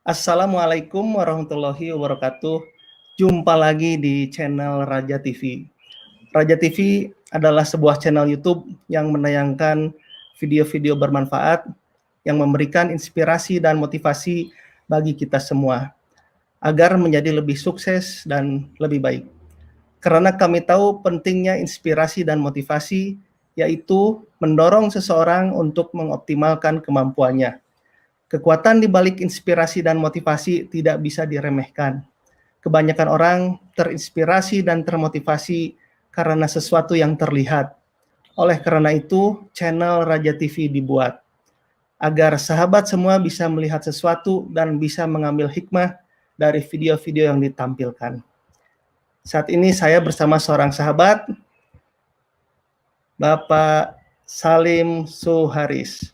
Assalamualaikum warahmatullahi wabarakatuh. Jumpa lagi di channel Raja TV. Raja TV adalah sebuah channel YouTube yang menayangkan video-video bermanfaat yang memberikan inspirasi dan motivasi bagi kita semua agar menjadi lebih sukses dan lebih baik. Karena kami tahu pentingnya inspirasi dan motivasi, yaitu mendorong seseorang untuk mengoptimalkan kemampuannya. Kekuatan di balik inspirasi dan motivasi tidak bisa diremehkan. Kebanyakan orang terinspirasi dan termotivasi karena sesuatu yang terlihat. Oleh karena itu, channel Raja TV dibuat agar sahabat semua bisa melihat sesuatu dan bisa mengambil hikmah dari video-video yang ditampilkan. Saat ini saya bersama seorang sahabat, Bapak Salim Suharis.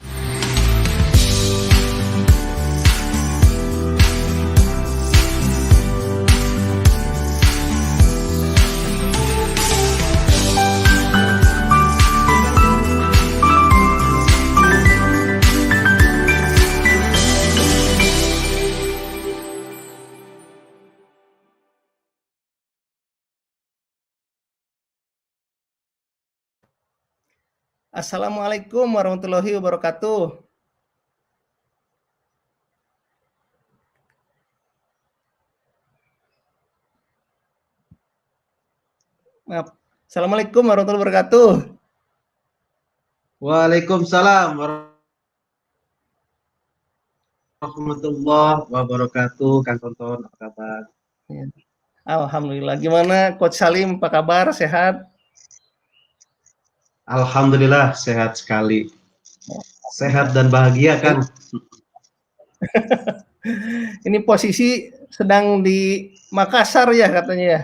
Assalamualaikum warahmatullahi wabarakatuh. Maaf. Assalamualaikum warahmatullahi wabarakatuh. Waalaikumsalam warahmatullahi wabarakatuh. Kang Tonton, apa kabar? Alhamdulillah. Gimana Coach Salim, apa kabar? Sehat? Alhamdulillah sehat sekali. Sehat dan bahagia kan? Ini posisi sedang di Makassar ya katanya ya?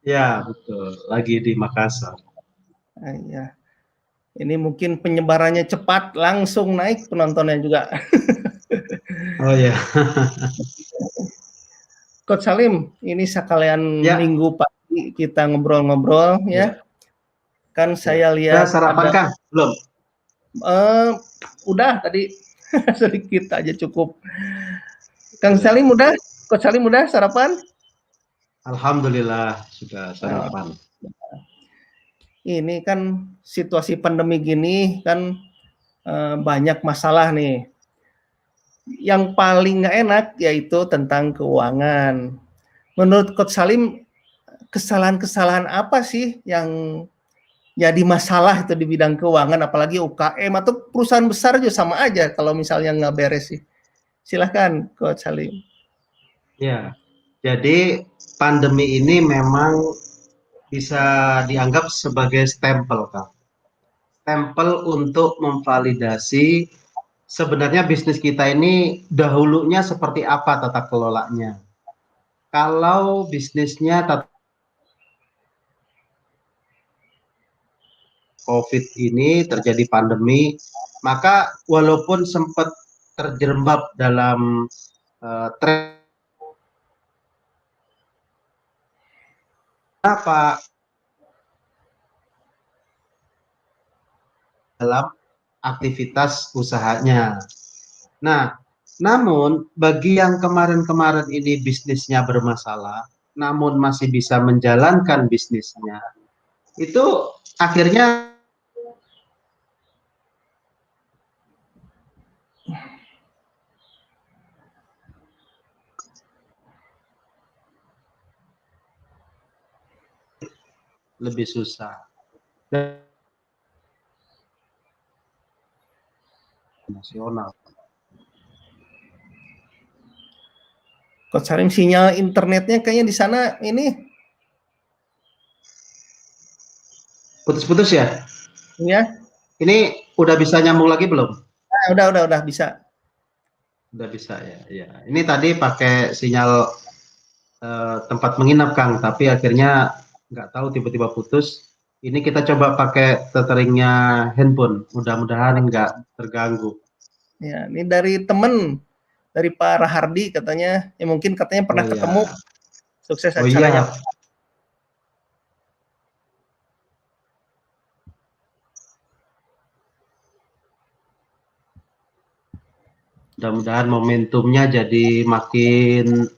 Ya betul, lagi di Makassar. Iya. Ini mungkin penyebarannya cepat, langsung naik penontonnya juga. Oh ya. Coach Salim, ini sekalian Ya. minggu pagi kita ngobrol-ngobrol ya. Kan saya lihat sarapan Kang? Belum? Udah tadi sedikit aja cukup. Kang Salim udah? Coach Salim udah sarapan? Alhamdulillah sudah sarapan. Ini kan situasi pandemi gini kan banyak masalah nih. Yang paling nggak enak yaitu tentang keuangan. Menurut Coach Salim, kesalahan-kesalahan apa sih yang jadi masalah itu di bidang keuangan, apalagi UKM atau perusahaan besar juga sama aja kalau misalnya nggak beres sih. Silahkan Coach Salim. Ya, jadi pandemi ini memang bisa dianggap sebagai stempel, Kang. Stempel untuk memvalidasi sebenarnya bisnis kita ini dahulunya seperti apa tata kelolanya. Kalau bisnisnya COVID ini terjadi pandemi, maka walaupun sempat terjerembab dalam tren apa dalam aktivitas usahanya. Nah, namun bagi yang kemarin-kemarin ini bisnisnya bermasalah, namun masih bisa menjalankan bisnisnya, itu akhirnya lebih susah. Nasional. Coach Salim, sinyal internetnya kayaknya di sana ini Putus-putus ya? ya. Ini udah bisa nyambung lagi belum? Nah, udah bisa. Udah bisa ya. Ya. Ini tadi pakai sinyal tempat menginap Kang, tapi akhirnya nggak tahu tiba-tiba putus. Ini kita coba pakai teteringnya handphone, mudah-mudahan nggak terganggu. Ya, ini dari temen, dari Pak Rahardi katanya, ya mungkin katanya pernah Oh ketemu, iya, sukses oh acaranya. iya, mudah-mudahan momentumnya jadi makin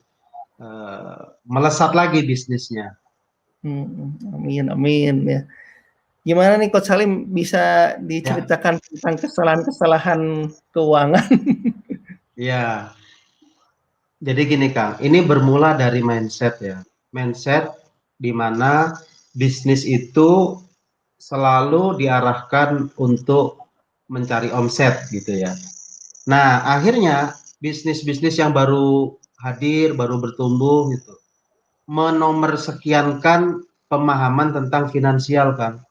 melesat lagi bisnisnya. Amin, amin ya. Gimana nih Coach Salim, bisa Ya, diceritakan tentang kesalahan-kesalahan keuangan? ya. Jadi gini Kang, ini bermula dari mindset ya. Mindset di mana bisnis itu selalu diarahkan untuk mencari omset gitu ya. Nah, akhirnya bisnis-bisnis yang baru hadir, baru bertumbuh gitu, menomorssekiankan pemahaman tentang finansial kan.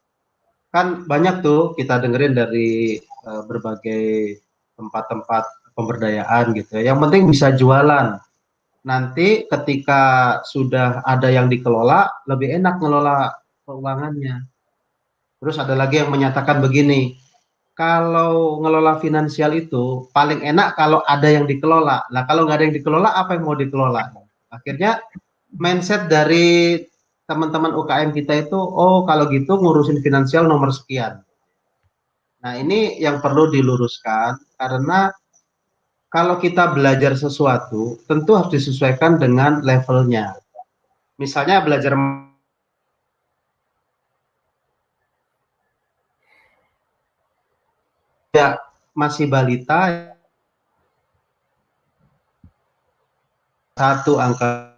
Kan banyak tuh kita dengerin dari berbagai tempat-tempat pemberdayaan gitu ya. Yang penting bisa jualan. Nanti ketika sudah ada yang dikelola, lebih enak ngelola keuangannya. Terus ada lagi yang menyatakan begini, kalau ngelola finansial itu paling enak kalau ada yang dikelola. Nah, kalau nggak ada yang dikelola, apa yang mau dikelola? Akhirnya mindset dari teman-teman UKM kita itu, oh kalau gitu ngurusin finansial nomor sekian. Nah, ini yang perlu diluruskan karena kalau kita belajar sesuatu, tentu harus disesuaikan dengan levelnya. Misalnya belajar ya masih balita, satu angka,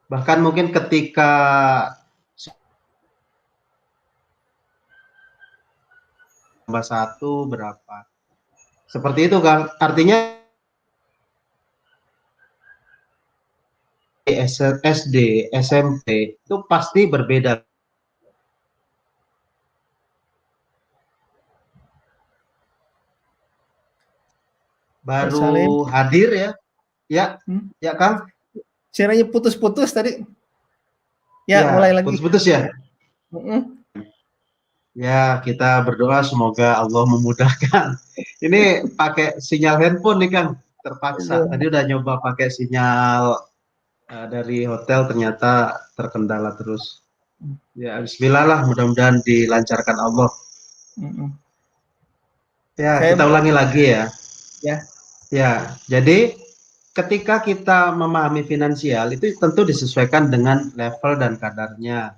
bahkan mungkin ketika tambah satu berapa. Seperti itu kan. Artinya SD, SMP itu pasti berbeda. Coach Salim, Baru hadir ya, ya, ya Kang. suaranya putus-putus tadi. Ya, mulai Ya, lagi. putus-putus ya. Ya, kita berdoa semoga Allah memudahkan. Ini pakai sinyal handphone nih Kang, terpaksa. Tadi udah nyoba pakai sinyal dari hotel ternyata terkendala terus. Ya, bismillah lah, mudah-mudahan dilancarkan Allah. Ya, Saya kita ulangi lagi ya. ya, Ya, jadi ketika kita memahami finansial itu tentu disesuaikan dengan level dan kadarnya.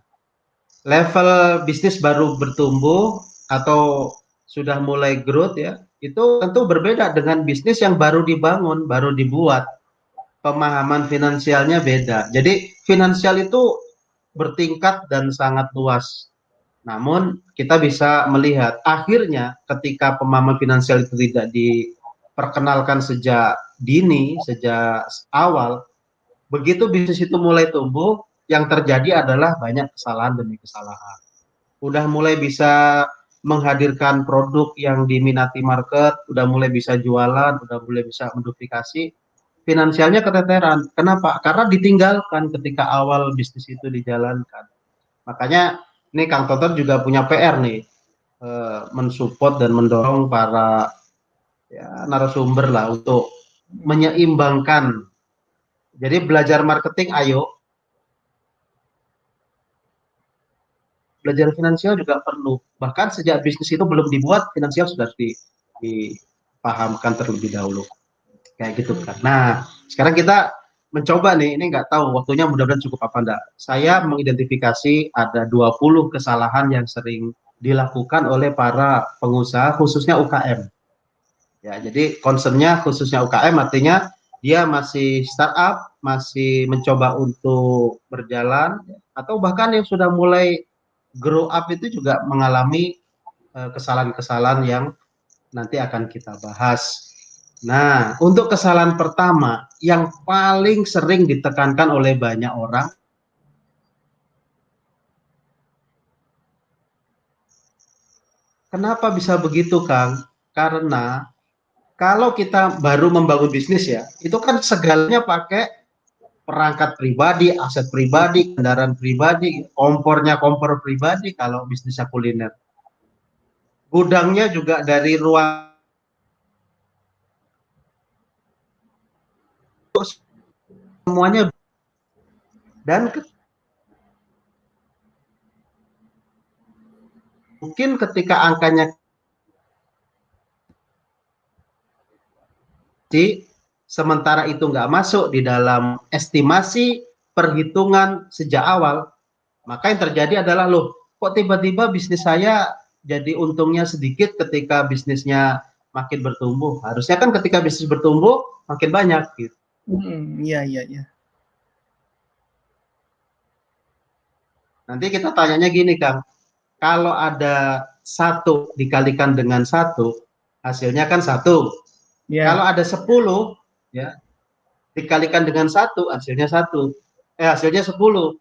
Level bisnis baru bertumbuh atau sudah mulai growth ya, itu tentu berbeda dengan bisnis yang baru dibangun, baru dibuat. Pemahaman finansialnya beda. Jadi finansial itu bertingkat dan sangat luas. Namun kita bisa melihat akhirnya ketika pemahaman finansial itu tidak diperkenalkan sejak dini, sejak awal, begitu bisnis itu mulai tumbuh, yang terjadi adalah banyak kesalahan demi kesalahan. Udah mulai bisa menghadirkan produk yang diminati market, udah mulai bisa jualan, udah mulai bisa menduplikasi, finansialnya keteteran. Kenapa? Karena ditinggalkan ketika awal bisnis itu dijalankan. Makanya ini Kang Toton juga punya PR nih, mensupport dan mendorong para ya, narasumber lah untuk menyeimbangkan. Jadi belajar marketing, ayo. Belajar finansial juga perlu. Bahkan sejak bisnis itu belum dibuat, finansial sudah dipahamkan terlebih dahulu. Kayak gitu kan. Nah, sekarang kita mencoba nih, ini nggak tahu waktunya mudah-mudahan cukup apa enggak. Saya mengidentifikasi ada 20 kesalahan yang sering dilakukan oleh para pengusaha khususnya UKM. Ya, jadi concernnya khususnya UKM artinya dia masih startup, masih mencoba untuk berjalan atau bahkan yang sudah mulai grow up itu juga mengalami kesalahan-kesalahan yang nanti akan kita bahas. Nah, untuk kesalahan pertama yang paling sering ditekankan oleh banyak orang, kenapa bisa begitu, Kang? Karena kalau kita baru membangun bisnis ya, itu kan segalanya pakai perangkat pribadi, aset pribadi, kendaraan pribadi, kompornya kompor pribadi kalau bisnisnya kuliner. Gudangnya juga dari ruang, semuanya. Dan mungkin ketika angkanya sementara itu nggak masuk di dalam estimasi perhitungan sejak awal, maka yang terjadi adalah, loh, kok tiba-tiba bisnis saya jadi untungnya sedikit ketika bisnisnya makin bertumbuh. Harusnya kan ketika bisnis bertumbuh makin banyak gitu. Iya, iya, iya. Nanti kita tanyanya gini, Kang, kalau ada 1 dikalikan dengan 1, hasilnya kan 1. Kalau Ya. ada 10, ya, dikalikan dengan 1, hasilnya 1. Hasilnya 10.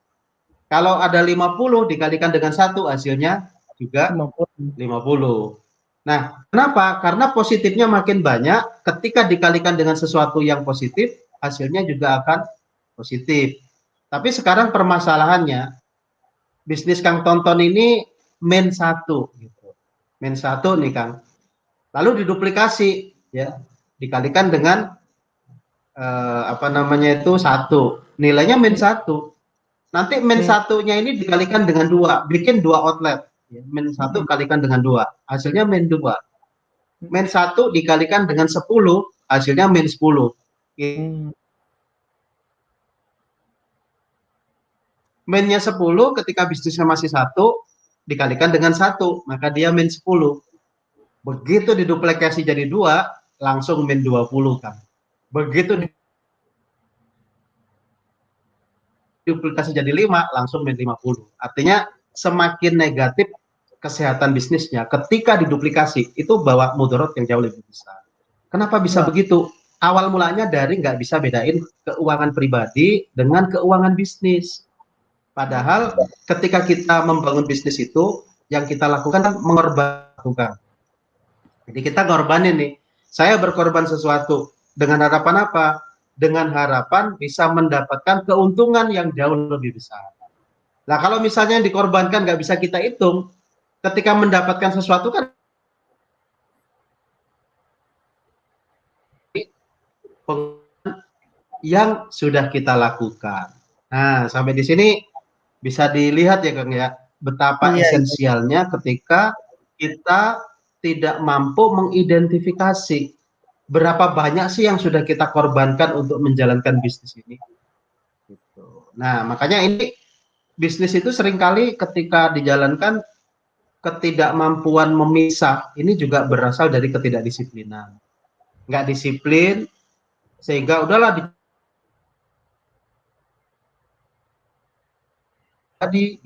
Kalau ada 50 dikalikan dengan 1, hasilnya juga 50. 50. Nah, kenapa? Karena positifnya makin banyak, ketika dikalikan dengan sesuatu yang positif, hasilnya juga akan positif. Tapi sekarang permasalahannya, bisnis Kang Tonton ini main 1 gitu. Main 1 nih, Kang. Lalu diduplikasi, ya, dikalikan dengan apa namanya itu 1. Nilainya main 1. Nanti main 1-nya ini dikalikan dengan 2, bikin 2 outlet. Ya, main 1 kalikan dengan 2, hasilnya main 2. Main 1 dikalikan dengan 10, hasilnya main 10. Mainnya 10 ketika bisnisnya masih 1, dikalikan dengan 1, maka dia main 10. Begitu diduplikasi jadi 2, langsung main 20, kan. Begitu duplikasi jadi 5, langsung main 50. Artinya semakin negatif kesehatan bisnisnya ketika diduplikasi, itu bawa mudarat yang jauh lebih besar. Kenapa bisa begitu? Awal mulanya dari nggak bisa bedain keuangan pribadi dengan keuangan bisnis. Padahal ketika kita membangun bisnis itu, yang kita lakukan kan mengorbankan. Jadi kita ngorbanin nih, saya berkorban sesuatu dengan harapan apa? Dengan harapan bisa mendapatkan keuntungan yang jauh lebih besar. Nah, kalau misalnya yang dikorbankan nggak bisa kita hitung, ketika mendapatkan sesuatu kan yang sudah kita lakukan. Nah, sampai di sini bisa dilihat ya, Kang, ya, betapa esensialnya ketika kita tidak mampu mengidentifikasi berapa banyak sih yang sudah kita korbankan untuk menjalankan bisnis ini. Gitu. Nah, makanya ini bisnis itu seringkali ketika dijalankan ketidakmampuan memisah ini juga berasal dari ketidakdisiplinan. Nggak disiplin sehingga udahlah tadi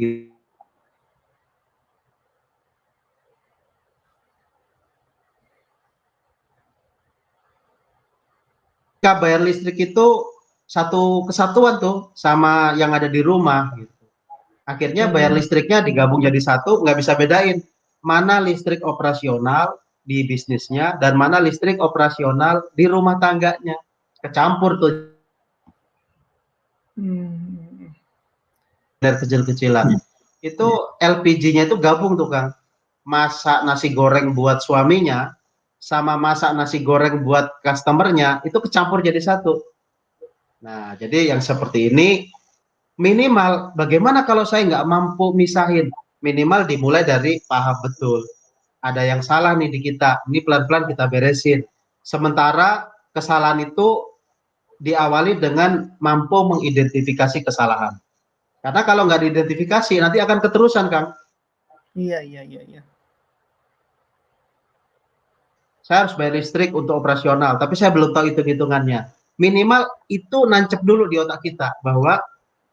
ketika bayar listrik itu satu kesatuan tuh sama yang ada di rumah gitu. Akhirnya bayar listriknya digabung jadi satu, nggak bisa bedain mana listrik operasional di bisnisnya dan mana listrik operasional di rumah tangganya. Kecampur tuh dari kecil-kecilan. Itu LPG-nya itu gabung tuh, Kang. Masak nasi goreng buat suaminya sama masak nasi goreng buat customernya itu kecampur jadi satu. Nah, jadi yang seperti ini minimal bagaimana kalau saya nggak mampu misahin, minimal dimulai dari paham betul. Ada yang salah nih di kita, ini pelan-pelan kita beresin. Sementara kesalahan itu diawali dengan mampu mengidentifikasi kesalahan. Karena kalau nggak diidentifikasi nanti akan keterusan, Kang. Iya, iya, iya, iya. Saya harus bayar listrik untuk operasional, tapi saya belum tahu hitung-hitungannya. Minimal itu nancep dulu di otak kita bahwa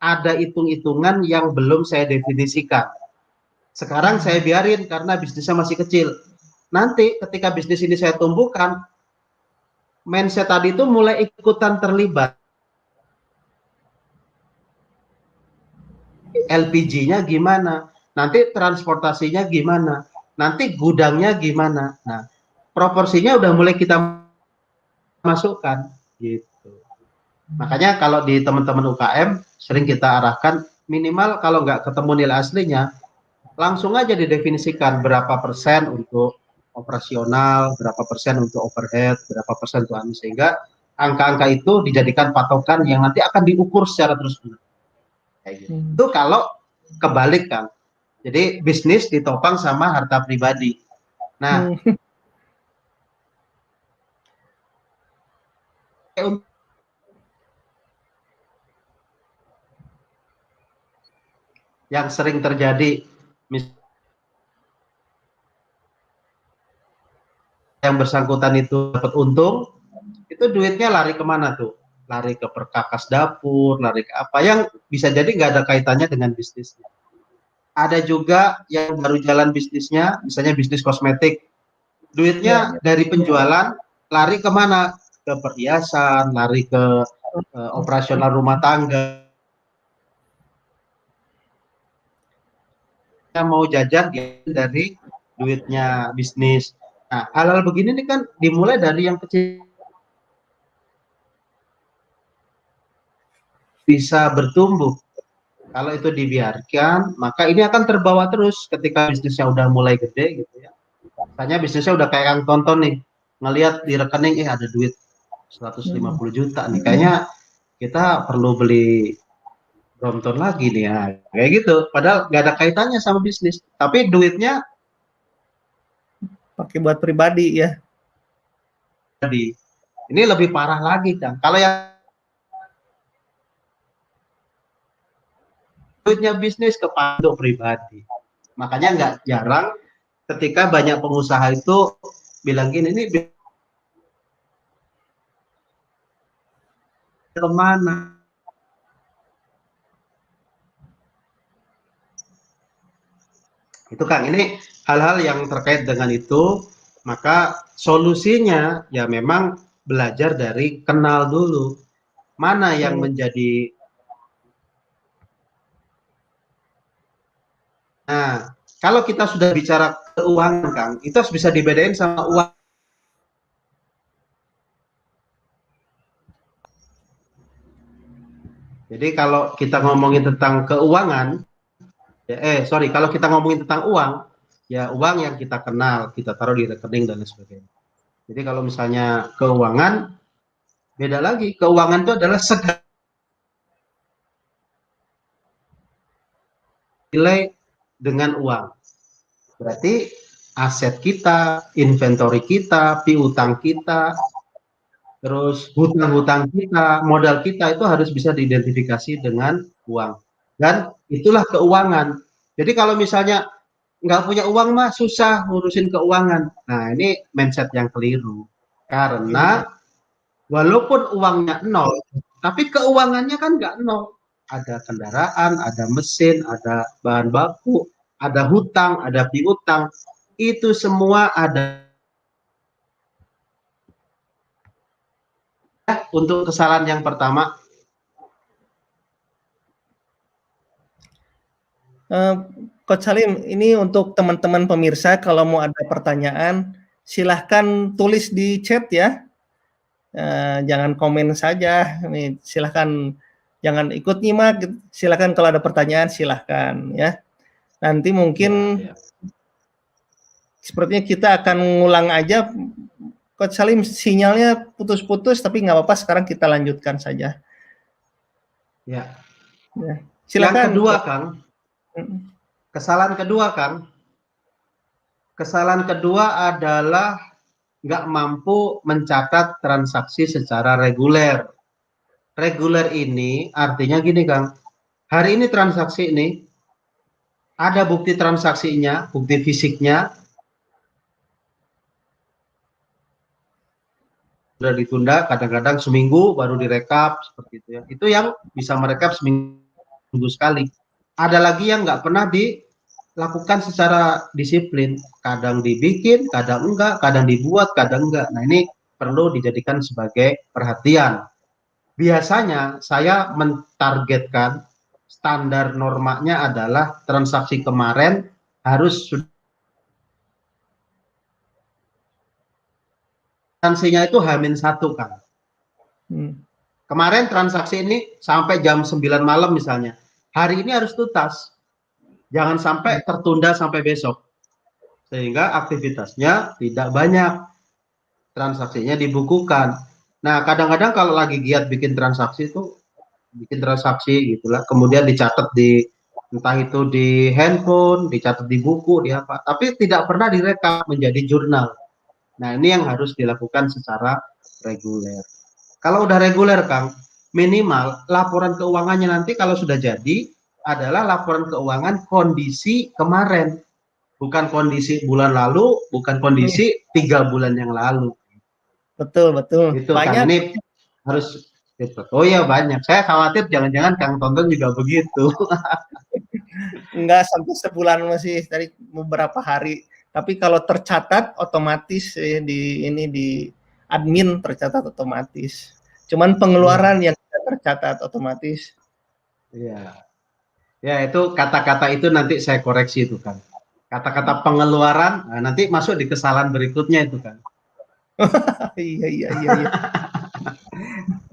ada hitung-hitungan yang belum saya definisikan. Sekarang saya biarin karena bisnisnya masih kecil. Nanti ketika bisnis ini saya tumbuhkan, mindset tadi itu mulai ikutan terlibat. LPG-nya gimana? Nanti transportasinya gimana? Nanti gudangnya gimana? Nah, proporsinya udah mulai kita masukkan gitu. Makanya kalau di teman-teman UKM sering kita arahkan minimal kalau nggak ketemu nilai aslinya, langsung aja didefinisikan berapa persen untuk operasional, berapa persen untuk overhead, berapa persen untuk anu, sehingga angka-angka itu dijadikan patokan yang nanti akan diukur secara terus-menerus. Kayak gitu. Itu kalau kebalik kan. Jadi bisnis ditopang sama harta pribadi. Nah, yang sering terjadi yang bersangkutan itu dapat untung, itu duitnya lari kemana tuh? Lari ke perkakas dapur, lari ke apa yang bisa jadi nggak ada kaitannya dengan bisnisnya. Ada juga yang baru jalan bisnisnya, misalnya bisnis kosmetik, duitnya dari penjualan lari kemana? Ke perhiasan, lari ke operasional rumah tangga. Yang mau jajan dari duitnya bisnis. Nah, hal-hal begini nih kan dimulai dari yang kecil bisa bertumbuh. Kalau itu dibiarkan, maka ini akan terbawa terus ketika bisnisnya udah mulai gede gitu ya. Misalnya bisnisnya udah kayak yang tonton nih, ngelihat di rekening ada duit 150 juta nih. Kayaknya kita perlu beli Brompton lagi nih ya. Kayak gitu. Padahal nggak ada kaitannya sama bisnis. Tapi duitnya pakai buat pribadi ya. di ini lebih parah lagi kan. Kalau yang duitnya bisnis ke untuk pribadi. Makanya nggak jarang ketika banyak pengusaha itu bilang gini, ini kemana? Itu Kang, ini hal-hal yang terkait dengan itu, maka solusinya ya memang belajar dari kenal dulu. Mana yang menjadi. Nah, kalau kita sudah bicara keuangan Kang, itu harus bisa dibedain sama uang. Jadi kalau kita ngomongin tentang keuangan, kalau kita ngomongin tentang uang, ya uang yang kita kenal, kita taruh di rekening dan lain sebagainya. Jadi kalau misalnya keuangan, beda lagi. Keuangan itu adalah segala nilai dengan uang. Berarti aset kita, inventory kita, piutang kita, terus hutang-hutang kita, modal kita itu harus bisa diidentifikasi dengan uang. Dan itulah keuangan. Jadi kalau misalnya nggak punya uang mah susah ngurusin keuangan. Nah ini mindset yang keliru. Karena walaupun uangnya nol, tapi keuangannya kan nggak nol. Ada kendaraan, ada mesin, ada bahan baku, ada hutang, ada piutang. Itu semua ada. Untuk kesalahan yang pertama, Coach Salim, ini untuk teman-teman pemirsa, kalau mau ada pertanyaan, silahkan tulis di chat ya. Jangan komen saja. Nih, silahkan jangan ikut nyimak. Silahkan kalau ada pertanyaan, silahkan ya. Nanti mungkin sepertinya kita akan ngulang aja. Coach Salim, sinyalnya putus-putus, tapi nggak apa-apa. Sekarang kita lanjutkan saja. Ya. Silakan. Yang kedua, Kang. Kesalahan kedua adalah nggak mampu mencatat transaksi secara reguler. Reguler ini artinya gini, Kang. Hari ini transaksi ini ada bukti transaksinya, bukti fisiknya, sudah ditunda, kadang-kadang seminggu baru direkap seperti itu ya. Itu yang bisa merekap seminggu sekali. Ada lagi yang nggak pernah dilakukan secara disiplin, kadang dibikin, kadang enggak, kadang dibuat, kadang enggak. Nah ini perlu dijadikan sebagai perhatian. Biasanya saya mentargetkan standar normanya adalah transaksi kemarin harus sudah sanksinya itu H-1 kan. Kemarin transaksi ini sampai jam 9 malam misalnya. Hari ini harus tuntas. Jangan sampai tertunda sampai besok. Sehingga aktivitasnya tidak banyak. Transaksinya dibukukan. Nah, kadang-kadang kalau lagi giat bikin transaksi itu bikin transaksi gitulah, kemudian dicatat di entah itu di handphone, dicatat di buku, di apa, tapi tidak pernah direkam menjadi jurnal. Nah, ini yang harus dilakukan secara reguler. Kalau udah reguler, Kang, minimal laporan keuangannya nanti kalau sudah jadi adalah laporan keuangan kondisi kemarin, bukan kondisi bulan lalu, bukan kondisi 3 bulan yang lalu. Betul, betul. Itu Kang, Banyak. ini harus gitu. Oh iya banyak. Saya khawatir jangan-jangan Kang Tonton juga begitu. Enggak sampai sebulan, masih dari beberapa hari. Tapi kalau tercatat otomatis di admin tercatat otomatis. Cuman pengeluaran yang tidak tercatat otomatis. Iya. Ya itu kata-kata itu nanti saya koreksi itu Kang. Kata-kata pengeluaran nah, nanti masuk di kesalahan berikutnya itu Kang. Iya, iya, iya, iya.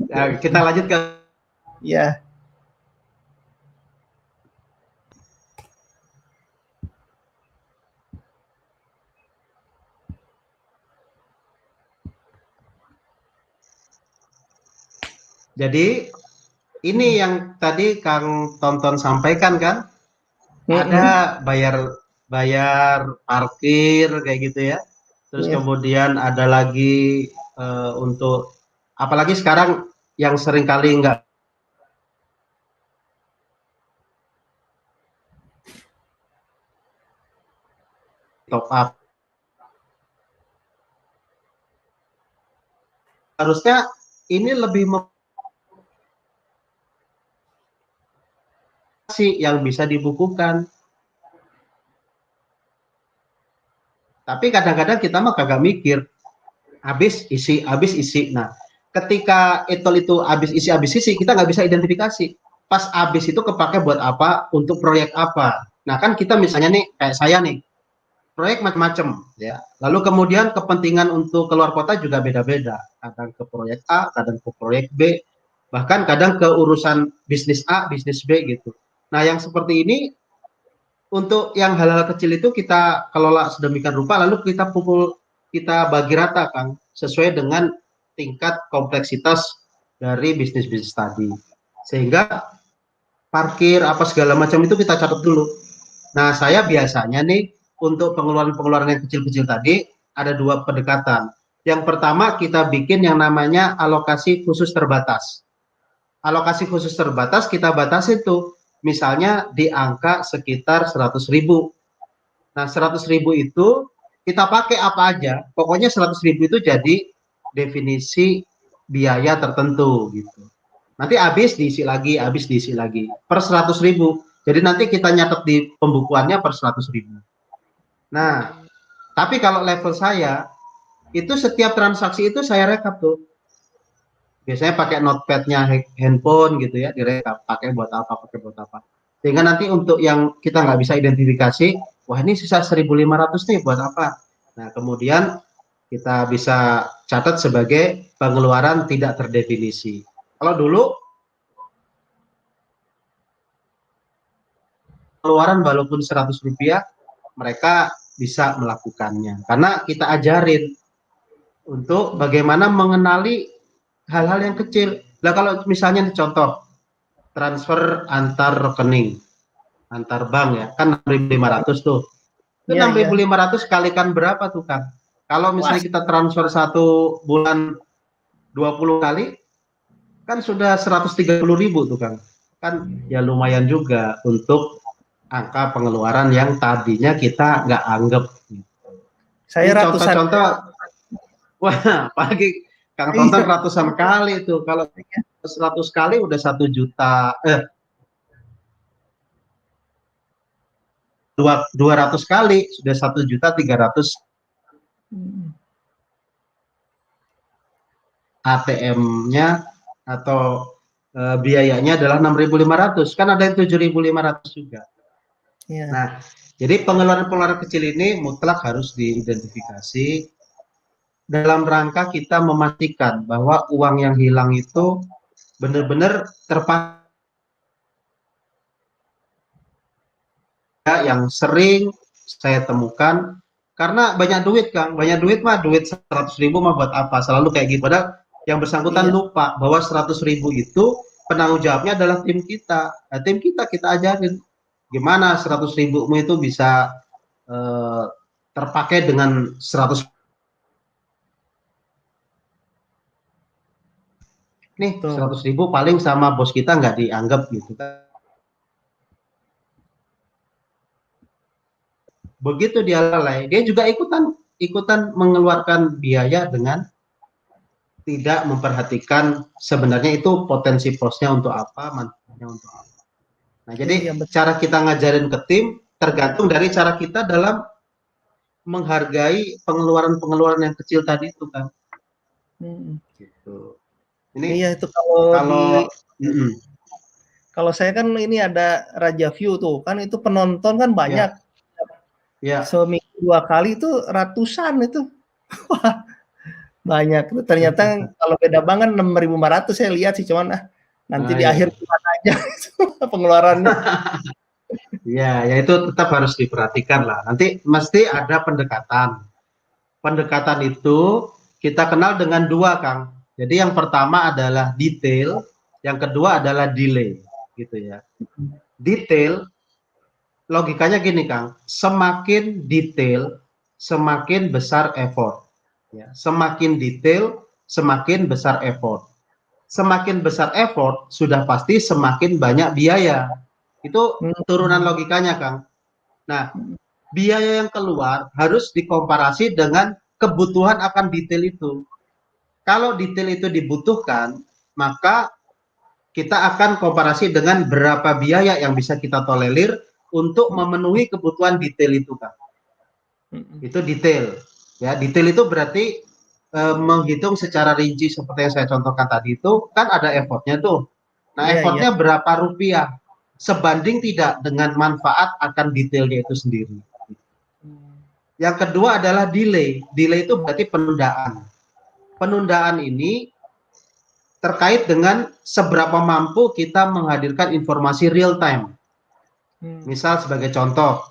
Nah, kita lanjut ke Ya. Jadi ini yang tadi Kang Tonton sampaikan kan, ada bayar parkir kayak gitu ya. Terus kemudian ada lagi untuk apalagi sekarang yang sering kali nggak top up. Harusnya ini lebih yang bisa dibukukan. Tapi kadang-kadang kita mah kagak mikir, habis isi, habis isi. Nah, ketika etol itu habis isi, kita nggak bisa identifikasi. Pas habis itu kepake buat apa, untuk proyek apa. Nah, kan kita misalnya nih, kayak saya nih, proyek macam-macam ya. Lalu kemudian kepentingan untuk keluar kota juga beda-beda. Kadang ke proyek A, kadang ke proyek B, bahkan kadang ke urusan bisnis A, bisnis B gitu. Nah, yang seperti ini untuk yang hal-hal kecil itu kita kelola sedemikian rupa, lalu kita bagi rata, Kang, sesuai dengan tingkat kompleksitas dari bisnis-bisnis tadi. Sehingga parkir apa segala macam itu kita catat dulu. Nah, saya biasanya nih untuk pengeluaran-pengeluaran yang kecil-kecil tadi ada 2 pendekatan. Yang pertama kita bikin yang namanya alokasi khusus terbatas. Alokasi khusus terbatas kita batasi tuh, misalnya di angka sekitar 100.000. Nah, 100.000 itu kita pakai apa aja, pokoknya 100.000 itu jadi definisi biaya tertentu gitu. Nanti habis diisi lagi, per 100.000. Jadi nanti kita nyatet di pembukuannya per 100.000. Nah, tapi kalau level saya, itu setiap transaksi itu saya rekap tuh. Biasanya pakai notepad-nya handphone gitu ya, direkap, pakai buat apa. Sehingga nanti untuk yang kita nggak bisa identifikasi, wah ini sisa 1.500 nih buat apa. Nah, kemudian kita bisa catat sebagai pengeluaran tidak terdefinisi. Kalau dulu, pengeluaran walaupun 100 rupiah, mereka bisa melakukannya. Karena kita ajarin untuk bagaimana mengenali hal-hal yang kecil. Nah, kalau misalnya contoh transfer antar rekening, antar bank ya, kan 6.500 tuh. Itu 6.500 kalikan berapa tuh Kang? Kalau misalnya kita transfer 1 bulan 20 kali, kan sudah 130.000 tuh Kang. Kan ya lumayan juga untuk angka pengeluaran yang tadinya kita nggak anggap. Saya ini ratusan. Contoh-contoh, wah pagi Kang Tonton ratusan kali tuh. Kalau 100 kali udah 1 juta, 200 kali sudah 1.300.000. ATM-nya atau biayanya adalah 6.500, kan ada yang 7.500 juga. Nah, jadi pengeluaran-pengeluaran kecil ini mutlak harus diidentifikasi dalam rangka kita memastikan bahwa uang yang hilang itu benar-benar terpakai yang sering saya temukan karena banyak duit Kang, banyak duit mah duit 100.000 mah buat apa, selalu kayak gitu. Padahal yang bersangkutan Iya. lupa bahwa 100.000 itu penanggung jawabnya adalah tim kita. Nah, tim kita ajarin gimana 100.000 itu bisa eh, terpakai dengan 100 nih, Betul. 100.000 paling sama bos kita nggak dianggap gitu kan. Begitu dia lalai, dia juga ikutan mengeluarkan biaya dengan tidak memperhatikan sebenarnya itu potensi plusnya untuk apa, manfaatnya untuk apa. Nah, Iya, jadi betul. cara kita ngajarin ke tim tergantung dari cara kita dalam menghargai pengeluaran-pengeluaran yang kecil tadi itu kan. Mm. Gitu. Ini Iya, itu kalau di kalau mm, kalau saya kan ini ada Raja View tuh, kan itu penonton kan banyak. ya, ya, Seminggu 2 kali itu ratusan itu. Wah, banyak. Ternyata kalau beda bank kan 6.500 saya lihat sih, cuman nanti nah, di ya, akhir bulan aja pengeluarannya. ya, ya itu tetap harus diperhatikan lah. Nanti mesti ada pendekatan. Pendekatan itu kita kenal dengan dua, Kang. Jadi yang pertama adalah detail, yang kedua adalah delay, gitu ya. Detail, logikanya gini, Kang. Semakin detail, semakin besar effort. Ya, semakin detail, semakin besar effort. Semakin besar effort, sudah pasti semakin banyak biaya. Itu turunan Mhm. logikanya, Kang. Nah, biaya yang keluar harus dikomparasi dengan kebutuhan akan detail itu. Kalau detail itu dibutuhkan, maka kita akan komparasi dengan berapa biaya yang bisa kita tolerir untuk memenuhi kebutuhan detail itu, Kak. Mhm. Itu detail. Ya, detail itu berarti menghitung secara rinci seperti yang saya contohkan tadi itu kan ada effortnya tuh. Nah, Iya, iya. effortnya berapa rupiah sebanding tidak dengan manfaat akan detailnya itu sendiri. Mmm. Yang kedua adalah delay. Delay itu berarti penundaan. Penundaan ini terkait dengan seberapa mampu kita menghadirkan informasi real time. Mmm. Misal sebagai contoh,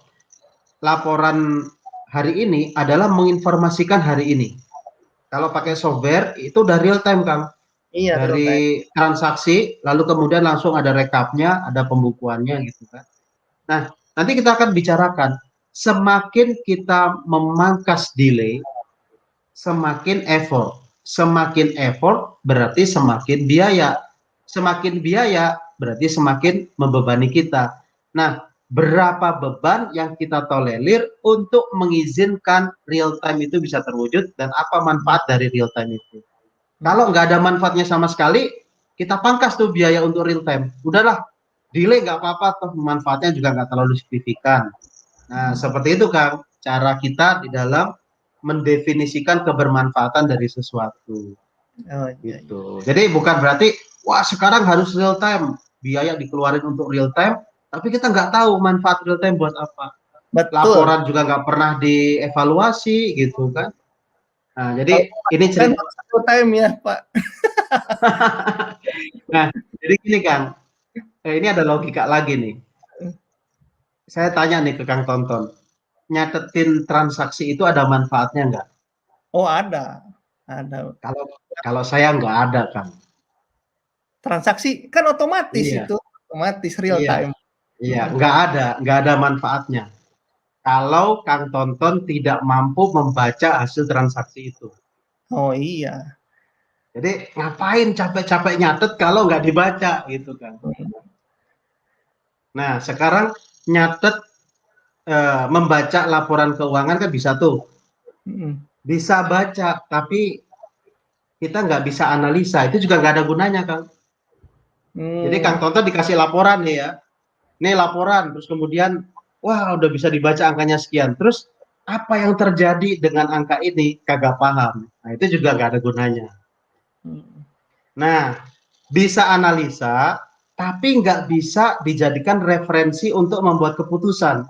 laporan hari ini adalah menginformasikan hari ini. Kalau pakai software itu udah real time, Kang. Iya, real time. Dari transaksi lalu kemudian langsung ada rekapnya, ada pembukuannya gitu kan. Nah, nanti kita akan bicarakan semakin kita memangkas delay, semakin effort. Semakin effort berarti semakin biaya. Semakin biaya berarti semakin membebani kita. Nah, berapa beban yang kita tolerir untuk mengizinkan real time itu bisa terwujud dan apa Mhm. manfaat dari real time itu. Kalau Mhm. nggak ada manfaatnya sama sekali, kita pangkas tuh biaya untuk real time. Udahlah, delay nggak apa-apa, toh manfaatnya juga nggak terlalu signifikan. Nah, Mhm. seperti itu Kang, cara kita di dalam mendefinisikan kebermanfaatan dari sesuatu. Oh, iya, iya. Gitu. Jadi bukan berarti, wah sekarang harus real time, biaya dikeluarin untuk real time, tapi kita nggak tahu manfaat real time buat apa. Betul. Laporan juga nggak pernah dievaluasi gitu kan. Nah, Kalau jadi ini kan cerita. harus real time ya, Pak. Nah, jadi gini Kang, ini ada logika lagi nih. Saya tanya nih ke Kang Tonton, nyatetin transaksi itu ada manfaatnya nggak? Oh, ada. Kalau kalau saya nggak ada, Kang. Transaksi kan otomatis Iya, itu, otomatis real iya, time. iya, Mhm. nggak ada manfaatnya. Kalau Kang Tonton tidak mampu membaca hasil transaksi itu. Oh, iya. Jadi ngapain capek-capek nyatet kalau nggak dibaca gitu kan. Mhm. Nah, sekarang nyatet membaca laporan keuangan kan bisa tuh. Mhm. Bisa baca, tapi kita nggak bisa analisa. Itu juga nggak ada gunanya, Kang. Jadi Kang Mmm. Tonton dikasih laporan nih ya. Ini laporan, terus kemudian, wah udah bisa dibaca angkanya sekian. Terus apa yang terjadi dengan angka ini kagak paham. Nah itu juga nggak ada gunanya. Mhm. Nah, bisa analisa, tapi nggak bisa dijadikan referensi untuk membuat keputusan.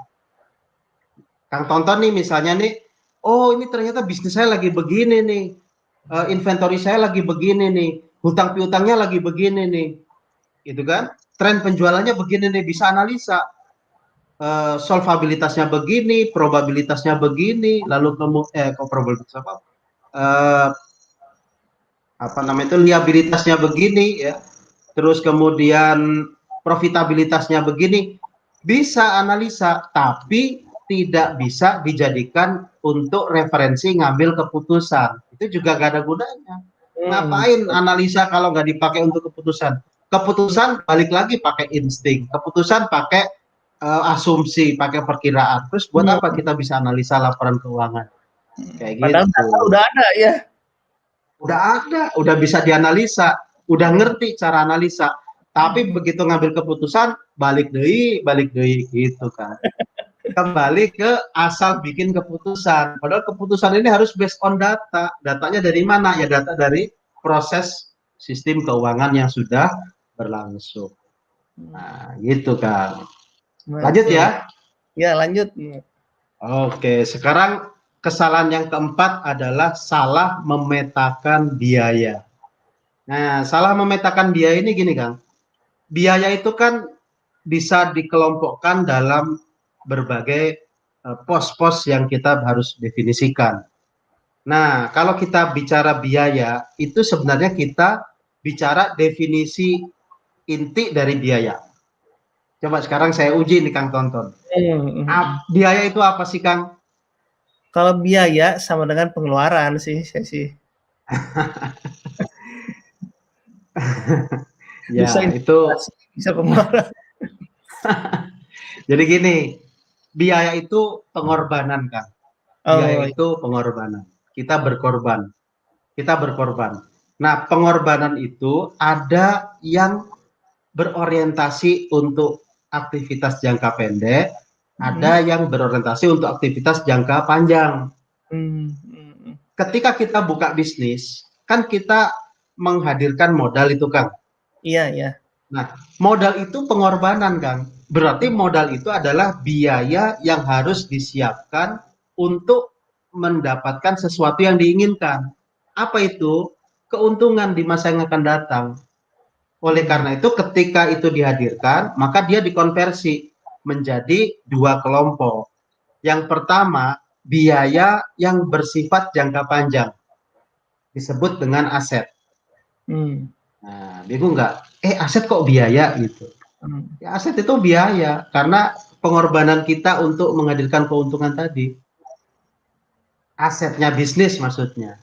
Kang Tonton nih misalnya nih, oh ini ternyata bisnis saya lagi begini nih, inventory saya lagi begini nih. hutang piutangnya lagi begini nih, gitu kan? Tren penjualannya begini nih, bisa analisa. Solvabilitasnya begini, probabilitasnya begini, lalu kok probabilitas apa? Eh, apa namanya itu liabilitasnya begini ya. Terus kemudian profitabilitasnya begini, bisa analisa, tapi tidak bisa dijadikan untuk referensi ngambil keputusan. Itu juga gak ada gunanya. Ngapain analisa kalau nggak dipakai untuk keputusan? Keputusan balik lagi pakai insting, keputusan pakai asumsi, pakai perkiraan. Terus buat apa kita bisa analisa laporan keuangan? Kayak Padahal gitu. data udah ada ya. Udah ada, udah bisa dianalisa, udah ngerti cara analisa. Tapi begitu ngambil keputusan, balik deui gitu kan. Kembali ke asal bikin keputusan. Padahal keputusan ini harus based on data. Datanya dari mana? Ya data dari proses sistem keuangan yang sudah berlangsung. Nah, gitu kan. Lanjut ya. Ya, lanjut. Oke, sekarang kesalahan yang keempat adalah salah memetakan biaya. Nah, salah memetakan biaya ini gini, Kang. Biaya itu kan bisa dikelompokkan dalam berbagai pos-pos yang kita harus definisikan. Nah, kalau kita bicara biaya, itu sebenarnya kita bicara definisi inti dari biaya. Coba sekarang saya uji nih, Kang Tonton. Biaya itu apa sih, Kang? Kalau biaya sama dengan pengeluaran sih, saya sih. Ya, Bisa itu. bisa pengeluaran. Jadi gini, biaya itu pengorbanan, Kang. Biaya Oh, itu pengorbanan. Kita berkorban. Kita berkorban. Nah, pengorbanan itu ada yang berorientasi untuk aktivitas jangka pendek, ada yang berorientasi untuk aktivitas jangka panjang. Ketika kita buka bisnis, kan kita menghadirkan modal itu, Kang. Iya, iya. Nah, modal itu pengorbanan, Kang. Berarti modal itu adalah biaya yang harus disiapkan untuk mendapatkan sesuatu yang diinginkan. Apa itu? Keuntungan di masa yang akan datang. Oleh karena itu, ketika itu dihadirkan, maka dia dikonversi menjadi dua kelompok. Yang pertama, biaya yang bersifat jangka panjang, disebut dengan aset. Nah, bingung nggak? Aset kok biaya gitu? Ya, aset itu biaya karena pengorbanan kita untuk menghadirkan keuntungan tadi. Asetnya bisnis maksudnya.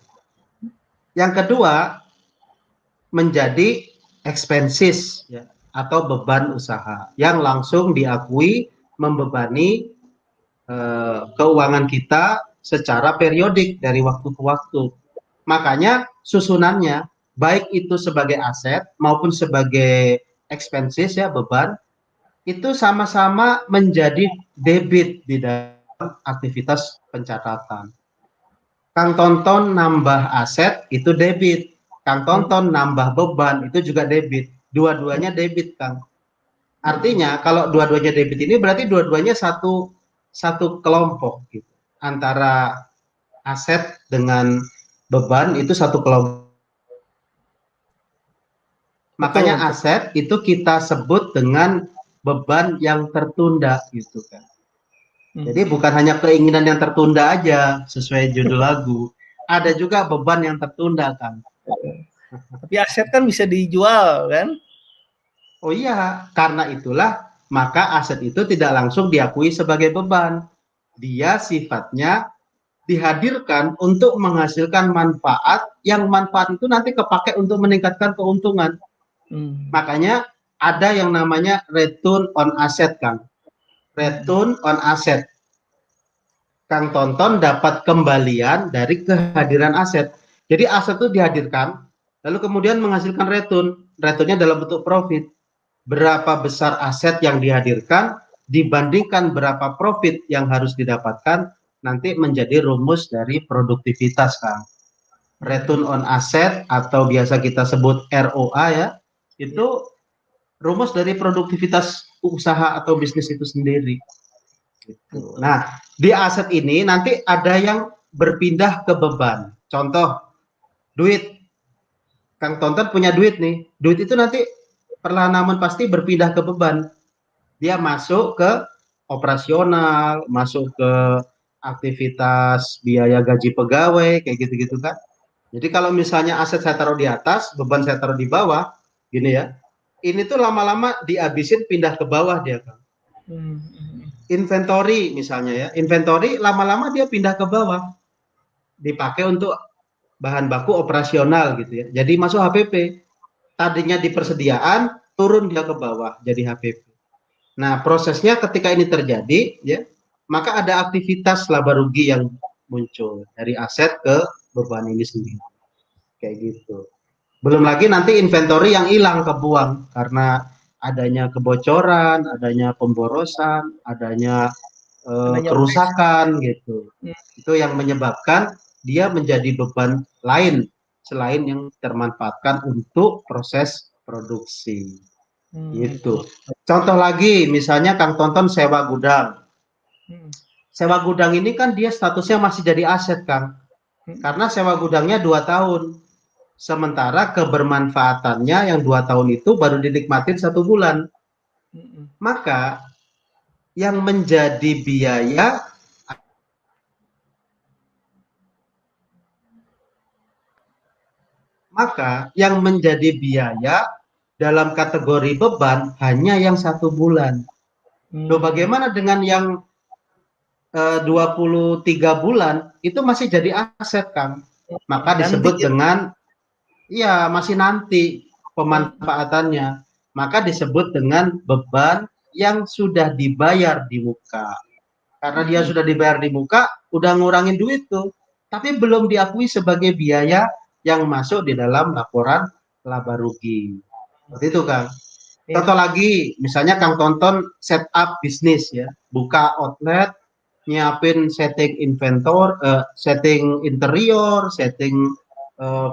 Yang kedua, menjadi expenses ya, atau beban usaha yang langsung diakui membebani keuangan kita secara periodik dari waktu ke waktu. Makanya susunannya baik itu sebagai aset maupun sebagai expenses ya, beban, itu sama-sama menjadi debit di dalam aktivitas pencatatan. Kang Tonton nambah aset itu debit, Kang Tonton nambah beban itu juga debit. Dua-duanya debit, Kang. Artinya kalau dua-duanya debit ini berarti dua-duanya satu kelompok gitu. Antara aset dengan beban itu satu kelompok. Makanya Betul. aset itu kita sebut dengan beban yang tertunda gitu kan. Jadi bukan hanya keinginan yang tertunda aja sesuai judul lagu, ada juga beban yang tertunda, Kang. Tapi aset kan bisa dijual kan? Oh iya, karena itulah maka aset itu tidak langsung diakui sebagai beban. Dia sifatnya dihadirkan untuk menghasilkan manfaat yang manfaat itu nanti kepakai untuk meningkatkan keuntungan. Makanya ada yang namanya return on asset, Kang. Return on asset. Kang Tonton dapat kembalian dari kehadiran aset. Jadi aset itu dihadirkan, lalu kemudian menghasilkan return. Returnnya dalam bentuk profit. Berapa besar aset yang dihadirkan dibandingkan berapa profit yang harus didapatkan, nanti menjadi rumus dari produktivitas, Kang. Return on asset atau biasa kita sebut ROA ya, itu rumus dari produktivitas usaha atau bisnis itu sendiri. Gitu. Nah, di aset ini nanti ada yang berpindah ke beban. Contoh, duit. Kang Tonton punya duit nih, duit itu nanti perlahan namun pasti berpindah ke beban. Dia masuk ke operasional, masuk ke aktivitas biaya gaji pegawai, kayak gitu-gitu kan. Jadi kalau misalnya aset saya taruh di atas, beban saya taruh di bawah, gini ya, ini tuh lama-lama dihabisin pindah ke bawah dia kan. Inventory misalnya ya, inventory lama-lama dia pindah ke bawah, dipakai untuk bahan baku operasional gitu ya. Jadi masuk HPP. Tadinya di persediaan, turun dia ke bawah jadi HPP. Nah, prosesnya ketika ini terjadi ya, maka ada aktivitas laba rugi yang muncul dari aset ke beban ini sendiri. Kayak gitu. Belum lagi nanti inventory yang hilang kebuang karena adanya kebocoran, adanya pemborosan, adanya kerusakan gitu. Itu yang menyebabkan dia menjadi beban lain selain yang termanfaatkan untuk proses produksi. Gitu. Contoh lagi, misalnya Kang Tonton sewa gudang. Sewa gudang ini kan dia statusnya masih jadi aset, Kang. Karena sewa gudangnya 2 tahun. Sementara kebermanfaatannya yang 2 tahun itu baru dinikmatin 1 bulan. Maka yang menjadi biaya dalam kategori beban hanya yang 1 bulan. Loh, bagaimana dengan yang 23 bulan itu masih jadi aset, Kang. Maka disebut dengan iya masih nanti pemanfaatannya. Maka disebut dengan beban yang sudah dibayar di muka. Karena dia sudah dibayar di muka, udah ngurangin duit tuh. Tapi belum diakui sebagai biaya yang masuk di dalam laporan laba rugi. Seperti itu, Kang. Contoh lagi, misalnya Kang Tonton setup bisnis ya, buka outlet, nyiapin setting inventor, setting interior, setting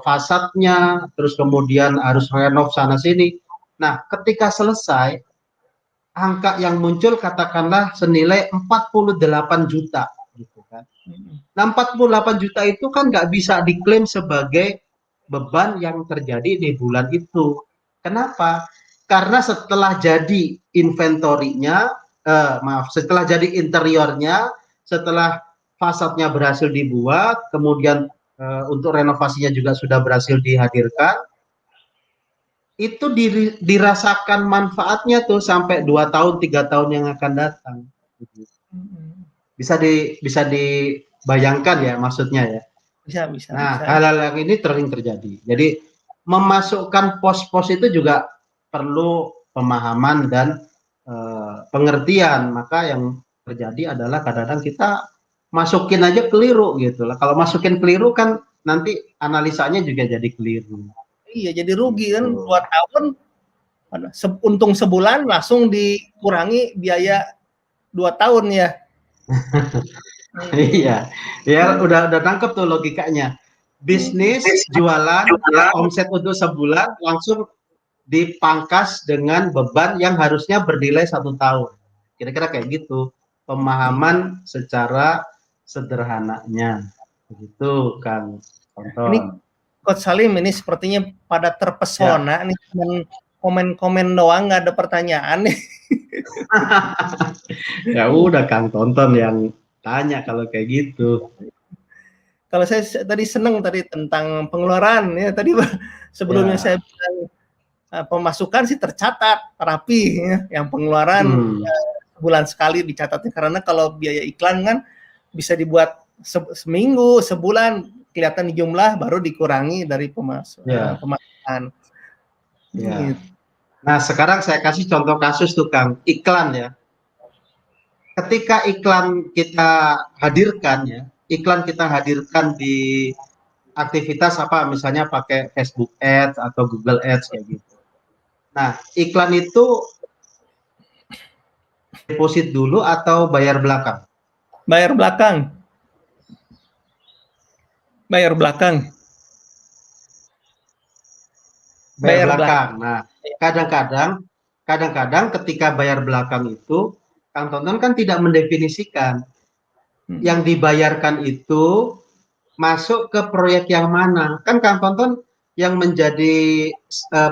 fasadnya, terus kemudian harus renov sana sini. Nah, ketika selesai, angka yang muncul katakanlah senilai 48 juta, gitu kan. Nah, 48 juta itu kan nggak bisa diklaim sebagai beban yang terjadi di bulan itu. Kenapa? Karena setelah jadi inventorinya, setelah jadi interiornya, setelah fasadnya berhasil dibuat, kemudian untuk renovasinya juga sudah berhasil dihadirkan, itu dirasakan manfaatnya tuh sampai 2 tahun, 3 tahun yang akan datang. Bisa dibayangkan ya maksudnya ya. Bisa. Nah, hal-hal yang ini sering terjadi. Jadi memasukkan pos-pos itu juga perlu pemahaman dan pengertian. Maka yang terjadi adalah kadang-kadang kita masukin aja keliru gitu lah. Kalau masukin keliru kan nanti analisanya juga jadi keliru. Iya, jadi rugi kan 2 tahun untung sebulan langsung dikurangi biaya 2 tahun ya. Iya, ya udah tangkep tuh logikanya. Bisnis jualan ya, omset untuk sebulan langsung dipangkas dengan beban yang harusnya bernilai 1 tahun. Kira-kira kayak gitu pemahaman secara sederhananya. Begitu Kang Tonton. Ini Coach Salim ini sepertinya pada terpesona nih, cuman komen-komen doang, nggak ada pertanyaan nih. Ya udah Kang Tonton yang tanya kalau kayak gitu. Kalau saya tadi seneng tadi tentang pengeluaran ya, tadi sebelumnya saya bilang pemasukan sih tercatat rapi ya, yang pengeluaran sebulan sekali dicatatnya, karena kalau biaya iklan kan bisa dibuat seminggu, sebulan, kelihatan di jumlah, baru dikurangi dari pemasukan. Ya. Nah, sekarang saya kasih contoh kasus tuh Kang, iklan ya. Ketika iklan kita hadirkan ya, iklan kita hadirkan di aktivitas apa, misalnya pakai Facebook Ads atau Google Ads kayak gitu. Nah, iklan itu deposit dulu atau bayar belakang? Bayar belakang. Bayar belakang. Bayar belakang. Nah, kadang-kadang ketika bayar belakang itu, Kang Tonton kan tidak mendefinisikan yang dibayarkan itu masuk ke proyek yang mana. Kan Kang Tonton yang menjadi